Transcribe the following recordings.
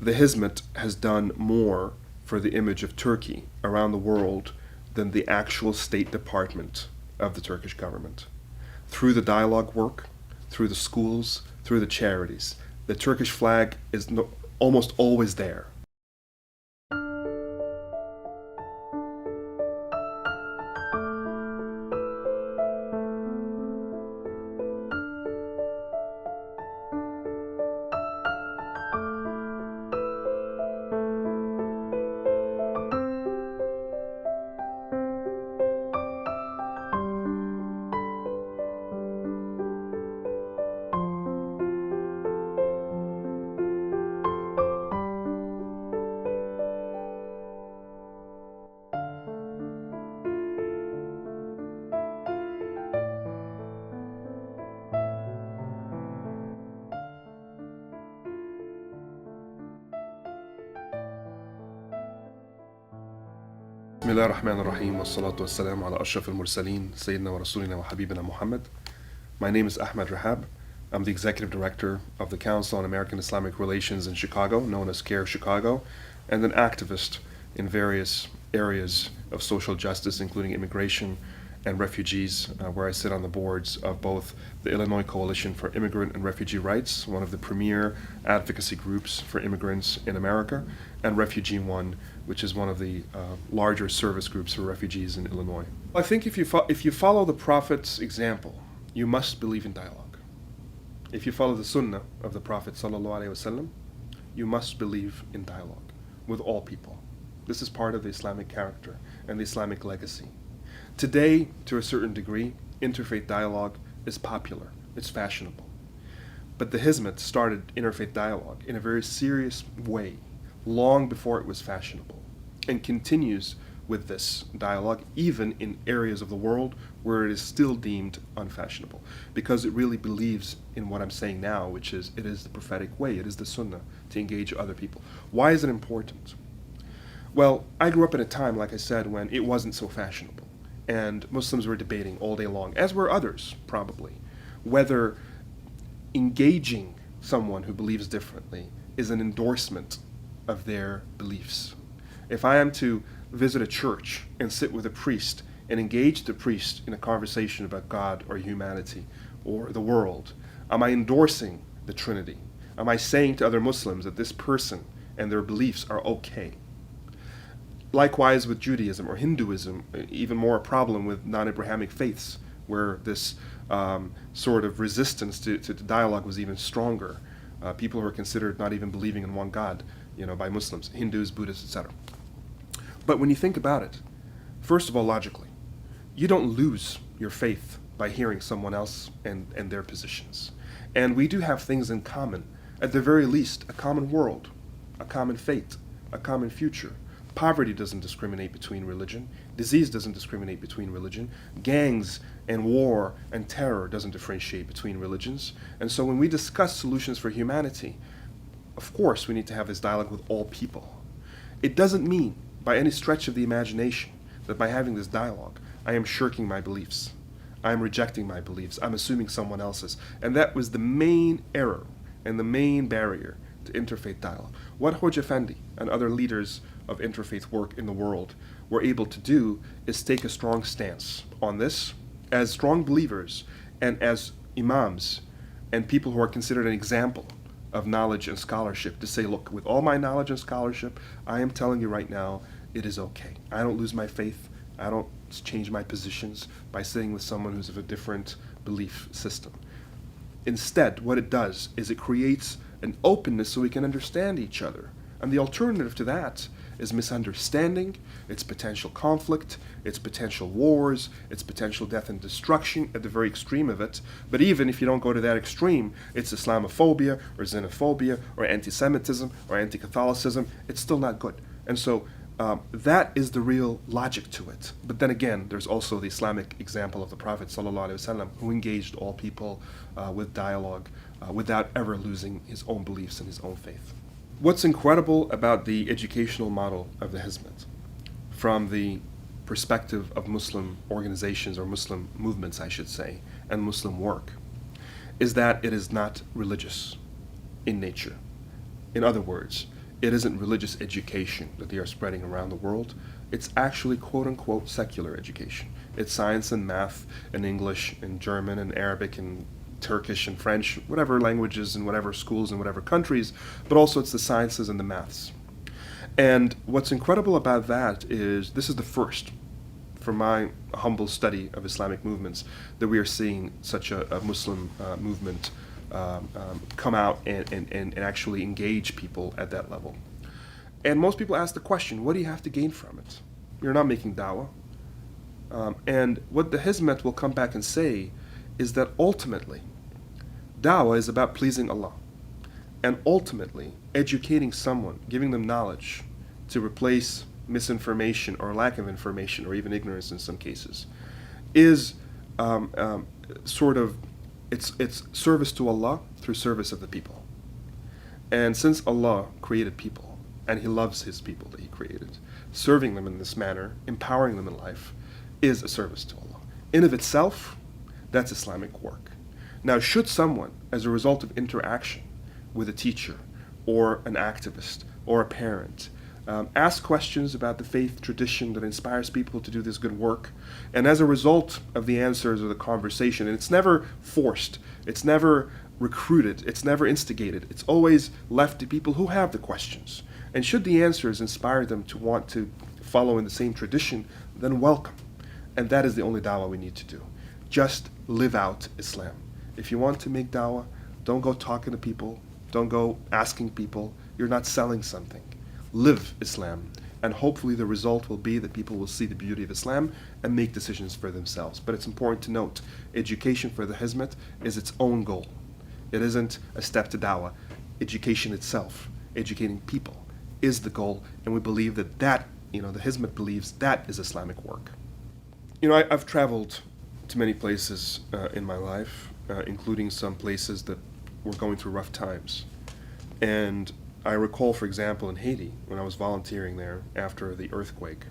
The Hizmet has done more for the image of Turkey around the world than the actual State Department of the Turkish government. Through the dialogue work, through the schools, through the charities, the Turkish flag is almost always there. بسم الله الرحمن الرحيم والصلاة والسلام على أشرف المرسلين سيدنا ورسولنا وحبيبنا Muhammad. My name is Ahmed Rehab. I'm the Executive Director of the Council on American-Islamic Relations in Chicago, known as CAIR Chicago, and an activist in various areas of social justice, including immigration and refugees, where I sit on the boards of both the Illinois Coalition for Immigrant and Refugee Rights, one of the premier advocacy groups for immigrants in America, and Refugee One, which is one of the larger service groups for refugees in Illinois. I think if you follow the Prophet's example, you must believe in dialogue. If you follow the Sunnah of the Prophet ﷺ, you must believe in dialogue with all people. This is part of the Islamic character and the Islamic legacy. Today, to a certain degree, interfaith dialogue is popular, it's fashionable. But the Hizmet started interfaith dialogue in a very serious way, long before it was fashionable, and continues with this dialogue even in areas of the world where it is still deemed unfashionable, because it really believes in what I'm saying now, which is it is the prophetic way, it is the Sunnah to engage other people. Why is it important? Well, I grew up in a time, like I said, when it wasn't so fashionable. And Muslims were debating all day long, as were others probably, whether engaging someone who believes differently is an endorsement of their beliefs. If I am to visit a church and sit with a priest and engage the priest in a conversation about God or humanity or the world, am I endorsing the Trinity? Am I saying to other Muslims that this person and their beliefs are okay? Likewise with Judaism or Hinduism, even more a problem with non-Abrahamic faiths, where this sort of resistance to dialogue was even stronger. People who are considered not even believing in one God, by Muslims, Hindus, Buddhists, etc. But when you think about it, first of all, logically, you don't lose your faith by hearing someone else and their positions. And we do have things in common, at the very least, a common world, a common fate, a common future. Poverty doesn't discriminate between religion. Disease doesn't discriminate between religion. Gangs and war and terror doesn't differentiate between religions. And so when we discuss solutions for humanity, of course we need to have this dialogue with all people. It doesn't mean, by any stretch of the imagination, that by having this dialogue, I am shirking my beliefs. I am rejecting my beliefs. I'm assuming someone else's. And that was the main error and the main barrier to interfaith dialogue. What Hocaefendi and other leaders of interfaith work in the world were able to do is take a strong stance on this as strong believers and as imams and people who are considered an example of knowledge and scholarship, to say, look, with all my knowledge and scholarship, I am telling you right now, it is okay. I don't lose my faith. I don't change my positions by sitting with someone who's of a different belief system. Instead, what it does is it creates an openness so we can understand each other. And the alternative to that is misunderstanding, it's potential conflict, it's potential wars, it's potential death and destruction at the very extreme of it. But even if you don't go to that extreme, it's Islamophobia or xenophobia or anti-Semitism or anti-Catholicism, it's still not good. And so that is the real logic to it. But then again, there's also the Islamic example of the Prophet ﷺ, who engaged all people with dialogue without ever losing his own beliefs and his own faith. What's incredible about the educational model of the Hizmet, from the perspective of Muslim organizations, or Muslim movements, I should say, and Muslim work, is that it is not religious in nature. In other words, it isn't religious education that they are spreading around the world. It's actually quote-unquote secular education. It's science and math and English and German and Arabic and Turkish and French, whatever languages and whatever schools and whatever countries, but also it's the sciences and the maths. And what's incredible about that is this is the first, from my humble study of Islamic movements, that we are seeing such a Muslim movement come out and actually engage people at that level. And most people ask the question, what do you have to gain from it? You're not making da'wah. And what the Hizmet will come back and say is that ultimately, da'wah is about pleasing Allah. And ultimately, educating someone, giving them knowledge to replace misinformation or lack of information or even ignorance in some cases, is sort of, it's service to Allah through service of the people. And since Allah created people, and He loves His people that He created, serving them in this manner, empowering them in life, is a service to Allah. In of itself, that's Islamic work. Now, should someone, as a result of interaction with a teacher, or an activist, or a parent, ask questions about the faith tradition that inspires people to do this good work, and as a result of the answers or the conversation, and it's never forced, it's never recruited, it's never instigated, it's always left to people who have the questions. And should the answers inspire them to want to follow in the same tradition, then welcome. And that is the only da'wah we need to do. Just live out Islam. If you want to make da'wah, don't go talking to people, don't go asking people, you're not selling something. Live Islam, and hopefully the result will be that people will see the beauty of Islam and make decisions for themselves. But it's important to note, education for the Hizmet is its own goal. It isn't a step to da'wah. Education itself, educating people, is the goal, and we believe that the Hizmet believes that is Islamic work. I've traveled to many places in my life, including some places that were going through rough times. And I recall, for example, in Haiti, when I was volunteering there after the earthquake,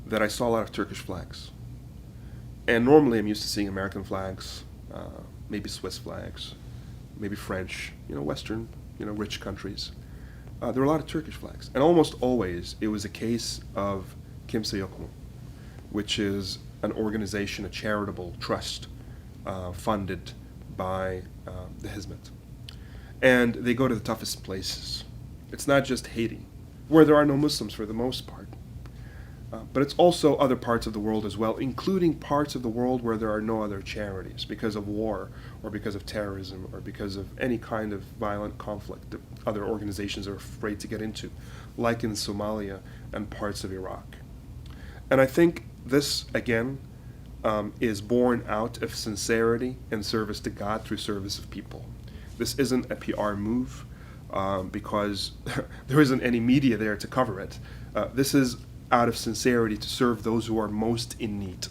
that I saw a lot of Turkish flags. And normally I'm used to seeing American flags, maybe Swiss flags, maybe French, Western, rich countries. There were a lot of Turkish flags. And almost always it was a case of 𝐀𝐭𝐤, which is an organization, a charitable trust funded by the Hizmet. And they go to the toughest places. It's not just Haiti, where there are no Muslims for the most part, but it's also other parts of the world as well, including parts of the world where there are no other charities because of war or because of terrorism or because of any kind of violent conflict that other organizations are afraid to get into, like in Somalia and parts of Iraq. And I think this, again, is born out of sincerity and service to God through service of people. This isn't a PR move because there isn't any media there to cover it. This is out of sincerity to serve those who are most in need.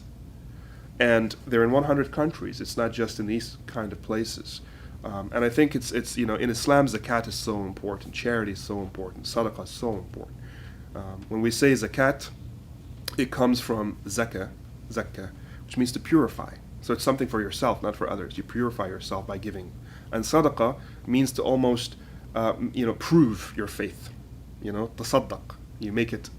And they're in 100 countries. It's not just in these kind of places. And I think it's in Islam, zakat is so important, charity is so important, sadaqah is so important. When we say zakat, it comes from zakah, which means to purify. So it's something for yourself, not for others. You purify yourself by giving. And sadaqah means to almost, prove your faith. Tasaddaq. You make it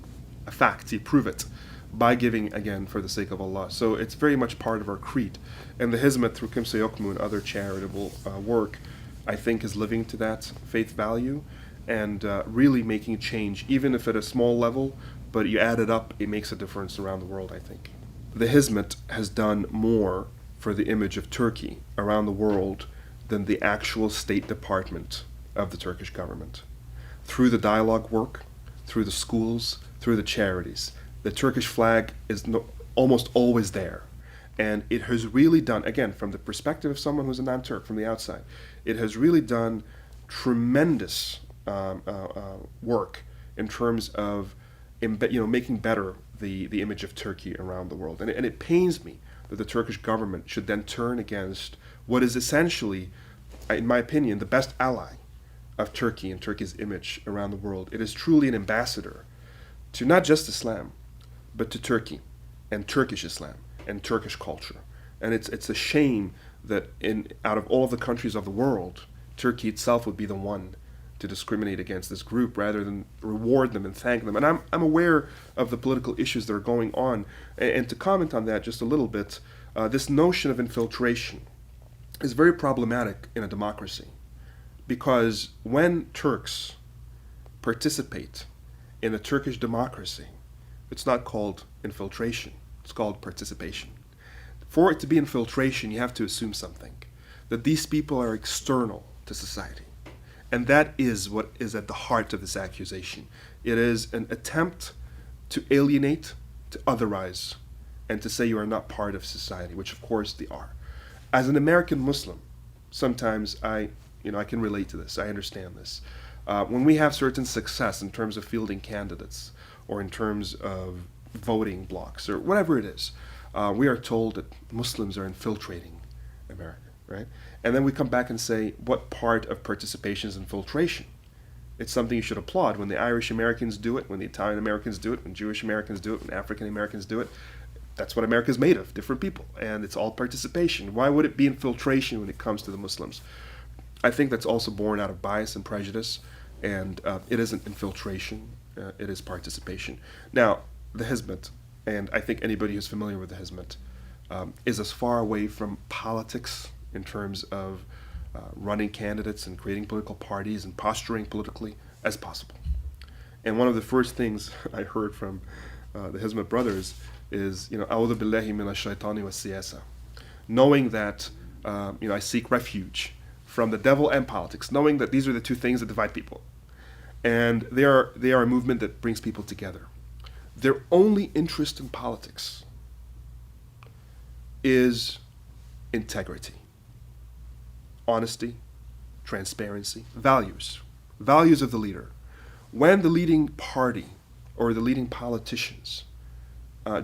a fact. You prove it by giving, again, for the sake of Allah. So it's very much part of our creed. And the Hizmet through 𝐀𝐭𝐤 and other charitable work, I think, is living to that faith value and really making change, even if at a small level, but you add it up, it makes a difference around the world, I think. The Hizmet has done more for the image of Turkey around the world than the actual State Department of the Turkish government. Through the dialogue work, through the schools, through the charities, the Turkish flag is almost always there. And it has really done, again, from the perspective of someone who's a non-Turk from the outside, it has really done tremendous work in terms of making better the image of Turkey around the world. And it pains me that the Turkish government should then turn against what is essentially, in my opinion, the best ally of Turkey and Turkey's image around the world. It is truly an ambassador to not just Islam, but to Turkey and Turkish Islam and Turkish culture. And it's a shame that out of all of the countries of the world, Turkey itself would be the one to discriminate against this group rather than reward them and thank them. And I'm aware of the political issues that are going on. And to comment on that just a little bit, this notion of infiltration is very problematic in a democracy, because when Turks participate in a Turkish democracy, it's not called infiltration, it's called participation. For it to be infiltration, you have to assume something, that these people are external to society. And that is what is at the heart of this accusation. It is an attempt to alienate, to otherize, and to say you are not part of society, which of course they are. As an American Muslim, sometimes I can relate to this, I understand this. When we have certain success in terms of fielding candidates, or in terms of voting blocks, or whatever it is, we are told that Muslims are infiltrating America, right? And then we come back and say, what part of participation is infiltration? It's something you should applaud. When the Irish Americans do it, when the Italian Americans do it, when Jewish Americans do it, when African Americans do it, that's what America is made of, different people. And it's all participation. Why would it be infiltration when it comes to the Muslims? I think that's also born out of bias and prejudice, and it isn't infiltration, it is participation. Now, the Hizmet, and I think anybody who's familiar with the Hizmet, is as far away from politics in terms of running candidates and creating political parties and posturing politically as possible. And one of the first things I heard from the Hizmet brothers is, "A'udhu billahi minash shaitani was siyasa," knowing that I seek refuge from the devil and politics, knowing that these are the two things that divide people. And they are a movement that brings people together. Their only interest in politics is integrity, honesty, transparency, values of the leader. When the leading party or the leading politicians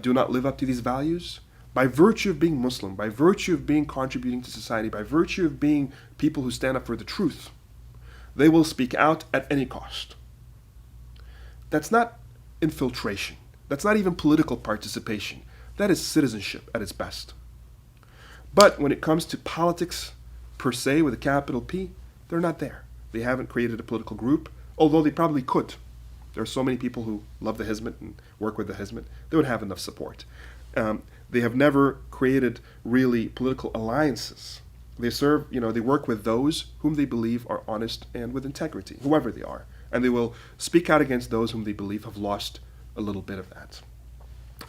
do not live up to these values, by virtue of being Muslim, by virtue of being contributing to society, by virtue of being people who stand up for the truth, they will speak out at any cost. That's not infiltration. That's not even political participation. That is citizenship at its best. But when it comes to politics per se with a capital P, they're not there. They haven't created a political group, although they probably could. There are so many people who love the Hizmet and work with the Hizmet, they would have enough support. They have never created really political alliances. They serve, they work with those whom they believe are honest and with integrity, whoever they are. And they will speak out against those whom they believe have lost a little bit of that.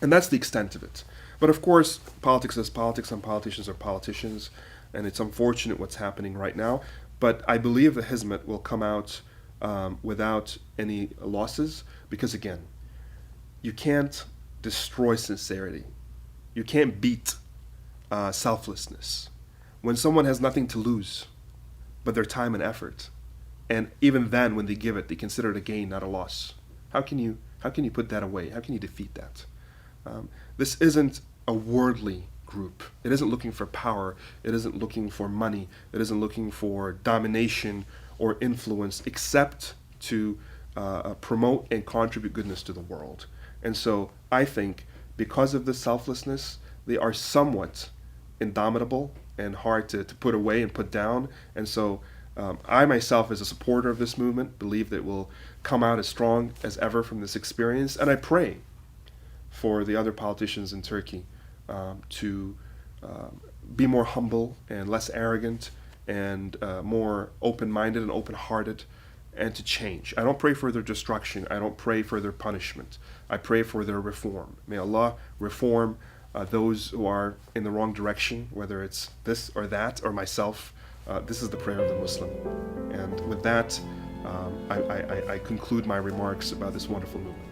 And that's the extent of it. But of course, politics is politics and politicians are politicians. And it's unfortunate what's happening right now. But I believe the Hizmet will come out without any losses. Because again, you can't destroy sincerity. You can't beat selflessness. When someone has nothing to lose but their time and effort, and even then when they give it, they consider it a gain, not a loss. How can you put that away? How can you defeat that? This isn't a worldly group. It isn't looking for power. It isn't looking for money. It isn't looking for domination or influence, except to promote and contribute goodness to the world. And so I think because of this selflessness, they are somewhat indomitable and hard to put away and put down. And so I myself, as a supporter of this movement, believe that it will come out as strong as ever from this experience. And I pray for the other politicians in Turkey to be more humble and less arrogant and more open-minded and open-hearted, and to change. I don't pray for their destruction. I don't pray for their punishment. I pray for their reform. May Allah reform those who are in the wrong direction, whether it's this or that or myself. This is the prayer of the Muslim. And with that, I conclude my remarks about this wonderful movement.